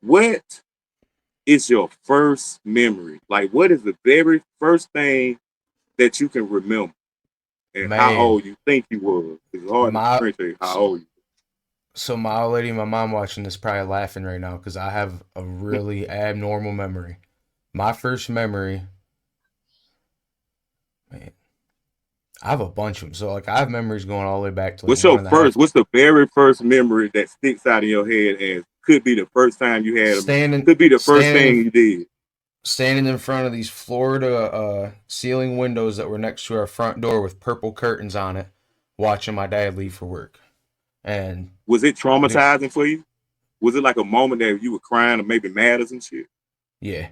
What is your first memory? Like, what is the very first thing that you can remember, and how Man, old you think you was? It's hard to my differentiate how old so my old lady, my mom watching this probably laughing right now because I have a you. really abnormal memory. My first memory, man, I have a bunch of them. So like I have memories going all the way back to like What's one your and a first? half. What's the very first memory that sticks out in your head and could be the first time you had them? Standing, Could be the first standing, thing you did. standing in front of these Florida ceiling windows that were next to our front door with purple curtains on it, watching my dad leave for work. And Was it dude, traumatizing for you? Was it like a moment that you were crying or maybe mad or some shit? yeah,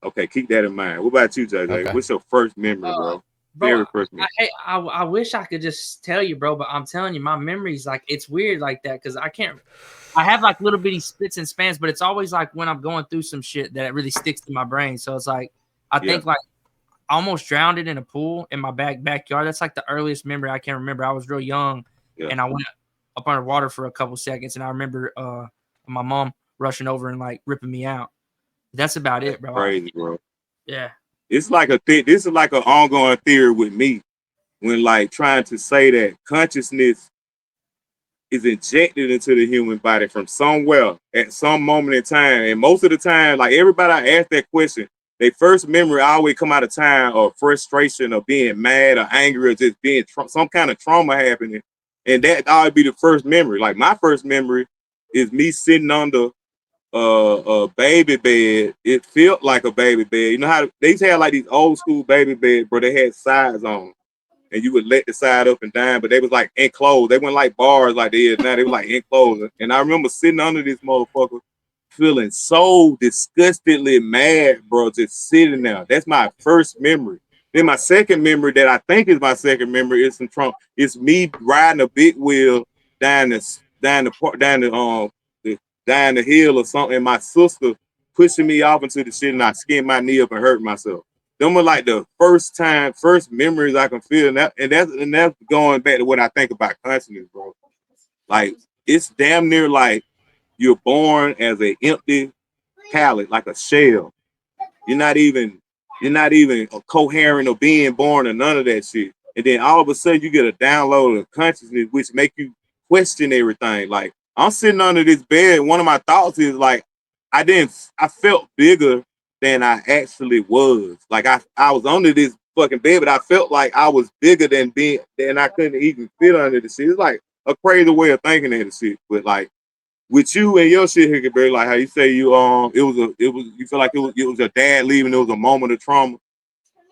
Okay, keep that in mind. What about you, JJ? okay. What's your first memory, Uh, bro? bro, Very first memory. I wish I could just tell you, bro, but I'm telling you, my memories like it's weird like that because I can't. I have like little bitty spits and spans, but it's always like when I'm going through some shit that it really sticks to my brain. So it's like I Yeah, think like I almost drowned it in a pool in my backyard. That's like the earliest memory I can remember. I was real young, yeah. and I went up underwater for a couple seconds, and I remember my mom rushing over and like ripping me out. That's about That's it, bro. crazy, bro. Yeah. It's like this is like an ongoing theory with me when like trying to say that consciousness is injected into the human body from somewhere at some moment in time. And most of the time, like everybody I ask that question, their first memory always come out of time or frustration or being mad or angry or just being some kind of trauma happening. And that always be the first memory. Like my first memory is me sitting under a baby bed. It felt like a baby bed. You know how they used to have like these old school baby beds, bro? They had sides on, and you would let the side up and down, but they was like enclosed. They weren't like bars like they is now. They were like enclosed. And I remember sitting under this motherfucker, feeling so disgustedly mad, bro, just sitting there. That's my first memory. Then my second memory that I think is my second memory is some Trump. It's me riding a big wheel down the the down the hill or something, and my sister pushing me off into the shit, and I skinned my knee up and hurt myself. Them were like the first memories I can feel, and that's going back to what I think about consciousness, bro. Like it's damn near like you're born as an empty pallet, like a shell. You're not even you're not even coherent or being born or none of that shit. And then all of a sudden you get a download of consciousness which make you question everything. Like I'm sitting under this bed. One of my thoughts is like I felt bigger than I actually was. Like I was under this fucking bed, but I felt like I was bigger than I couldn't even fit under the shit. It's like a crazy way of thinking of the shit. But like with you and your shit, Hickberry, like how you say it was you feel like it was your dad leaving, it was a moment of trauma.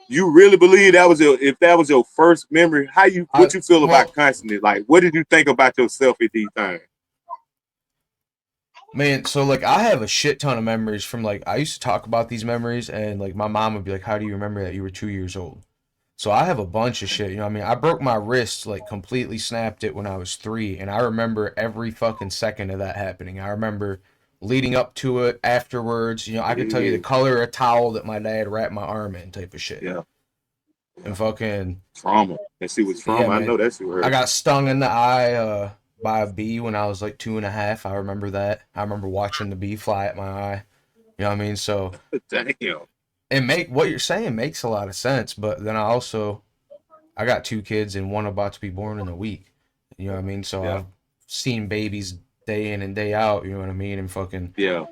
You really believe that was if that was your first memory, I what you feel about well, consciousness? Like what did you think about yourself at these times? man, so like I have a shit ton of memories from like I used to talk about these memories and like my mom would be like, "How do you remember that you were 2 years old?" So I have a bunch of shit. You know what I mean? I broke my wrist, like completely snapped it when I was 3, and I remember every fucking second of that happening. I remember leading up to it, afterwards. You know, I could tell you the Yeah, color of a towel that my dad wrapped my arm in, type of shit. yeah, And yeah. fucking Trauma. That shit was yeah, trauma. I man. know that shit I hurt. got stung in the eye by a bee when I was like 2.5. I remember that. I remember watching the bee fly at my eye. You know what I mean? So Damn. it make what you're saying makes a lot of sense, but then I got 2 kids and one about to be born in a week. You know what I mean? So Yeah, I've seen babies day in and day out. You know what I mean? And fucking, yeah,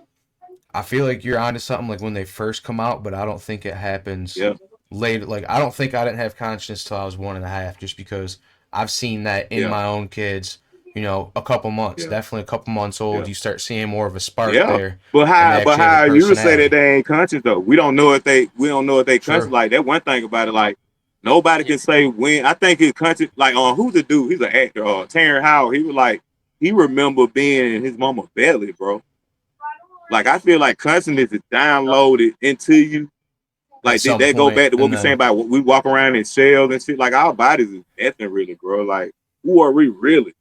I feel like you're onto something like when they first come out, but I don't think it happens yeah, later. Like I don't think I didn't have consciousness till I was 1.5, just because I've seen that in yeah, my own kids. You know, a couple months, yeah, definitely a couple months old, yeah. you start seeing more of a spark Yeah. there, But and they actually have a you say that personality. they ain't conscious though. We don't know if they conscious. True. Like that one thing about it, like nobody Yeah. can say when. I think his conscious, like on who's the dude? He's an actor. Terrence Howard. He was like he remember being in his mama belly, bro. Like I feel like consciousness is downloaded into you. At Like some they go point, back to what and we saying then about we walk around in shells and shit. Like our bodies is nothing really, bro. Like who are we really?